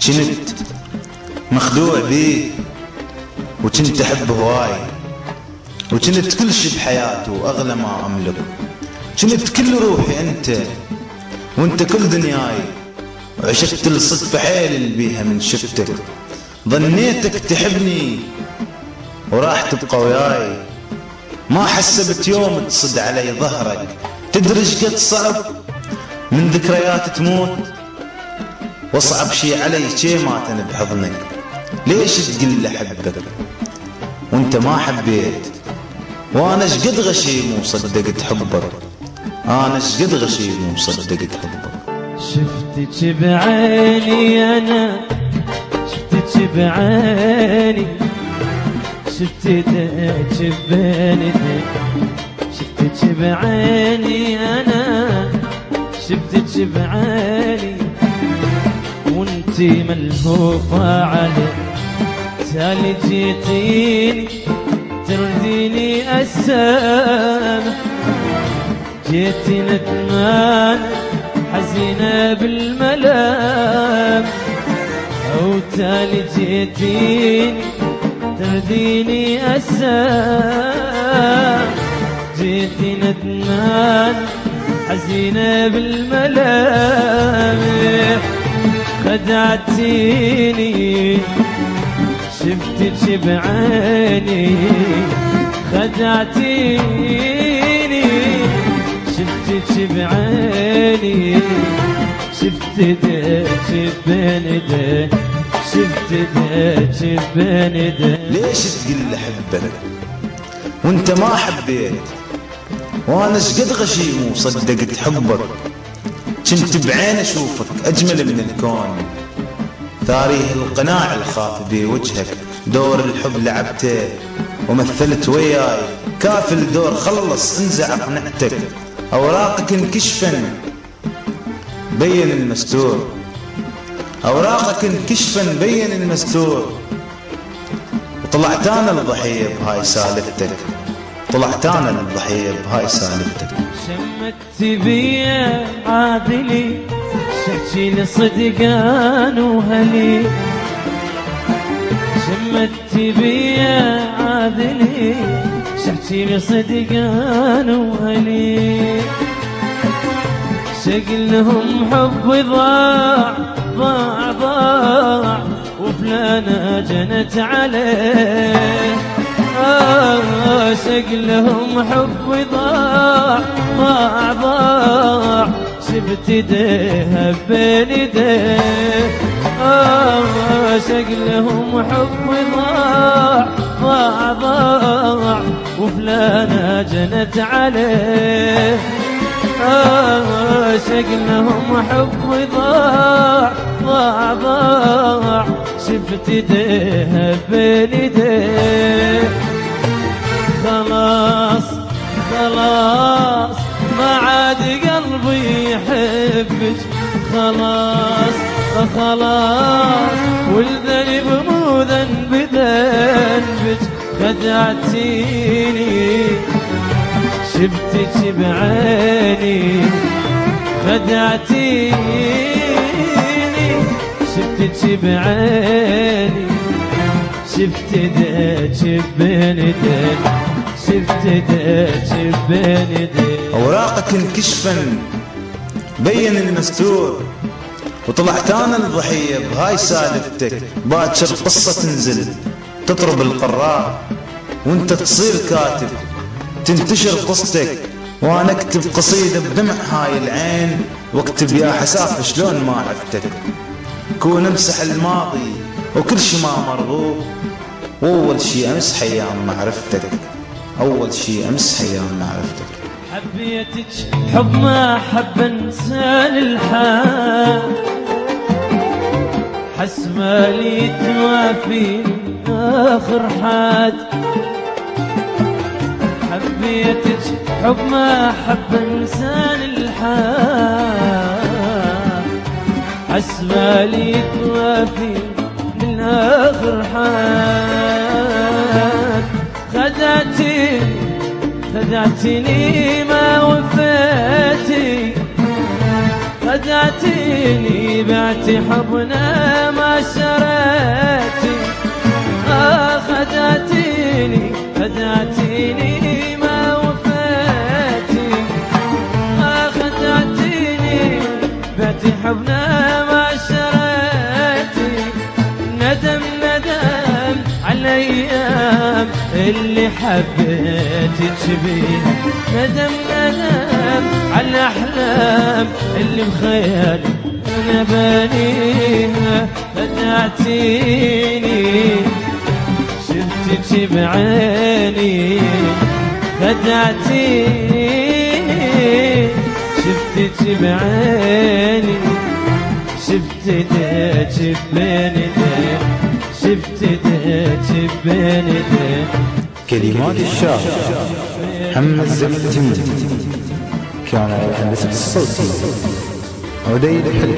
كنت مخدوع بيه وكنت أحبه هواي، وكنت كل شي بحياته وأغلى ما أملك. كنت كل روحي أنت وأنت كل دنياي، وعشقت الصدفة حيل اللي بيها من شفتك. ظنيتك تحبني وراح تبقى وياي، ما حسبت يوم تصد علي ظهرك. تدري قد صعب من ذكريات تموت، واصعب شي علي شي ماتن بحضنك. ليش تقل احبك وانت ما حبيت؟ وانا شقد غشيم وصدقت حبك، انا شقد غشيم وصدقت حبك. شفتك بعيني انا، شفتك بعيني، شفت ايديك بين شفتك بعيني انا، شفتك بعيني، وانتي ملهوفة علي. تالي جيتيني ترديني السامح، جيتي ندمان حزينة بالملام. او تالي جيتيني ترديني السام، جيتي ندمان حزينة بالملام. خدعتيني شفتك بعيني، خدعتيني شفتك بعيني، شفت ايديك بين ايديك، شفت ايديك بين ايديك. ليش تقل احبك وانت ما حبيت؟ وانا شقد غشيم وصدقت حبك. كنت بعين اشوفك اجمل من الكون، تاريخ القناع الخاف بوجهك. دور الحب لعبته ومثلت وياي، كافي الدور خلص انزع قنعتك. اوراقك انكشفن بين المستور، اوراقك انكشفن بين المستور. وطلعت انا الضحية بهاي سالفتك، طلعت انا الضحية بهاي سالفتك. شمت بيا عادلي شحكي لي صدقان وهلي، شمت بيا عادلي شحكي لي صدقان وهلي. شقلهم حبي ضاع ضاع ضاع، وفلانة جنت عليه. شقلهم حبي ضاع ضاع ضاع، شفت ايديها بين ايديه. شقلهم حبي ضاع ضاع ضاع، وفلانة جنت عليه. شقلهم حبي ضاع ضاع ضاع، شفت ايديها بين ايديه. خلاص خلاص ما عاد قلبي يحبك، خلاص خلاص والذنب مو ذنب ذنبك. خدعتيني شفتك بعيني، خدعتيني شفتك بعيني، شفت ايديك بين ايديك، شفت ايديك بين ايديك. اوراقك انكشفن بين المستور، وطلعت انا الضحية بهاي سالفتك. باكر قصة تنزل تطرب القراء، وانت تصير كاتب تنتشر قصتك، وانا اكتب قصيدة بدمع هاي العين، واكتب يا حساف شلون ما عرفتك. كون امسح الماضي وكل شي ما مرغوب، واول شي امس حيام معرفتك، اول شي امس حيام معرفتك. حبيتك حب ما حب انسان الحال، حس مالي توافي اخر حاد. حبيتك حب ما حب انسان الحال، حس مالي توافي من اخر حاد. خدعتني ما وفيتي، خدعتيني بعتي حبنا ما شريتي خدعتيني ما وفيتي خدعتيني بعتي حبنا ما شريتي ندم على الايام اللي حبيتك بيها ندم على الاحلام اللي بخيالي انا بانيها خدعتيني شفتك بعيني خدعتيني شفتك بعيني شفت ايديك بين ايديك شفت ايديك بين ايديك. كلمات الشاعر محمد الزفتي، كان الهندسة الصوتي عديد حلو.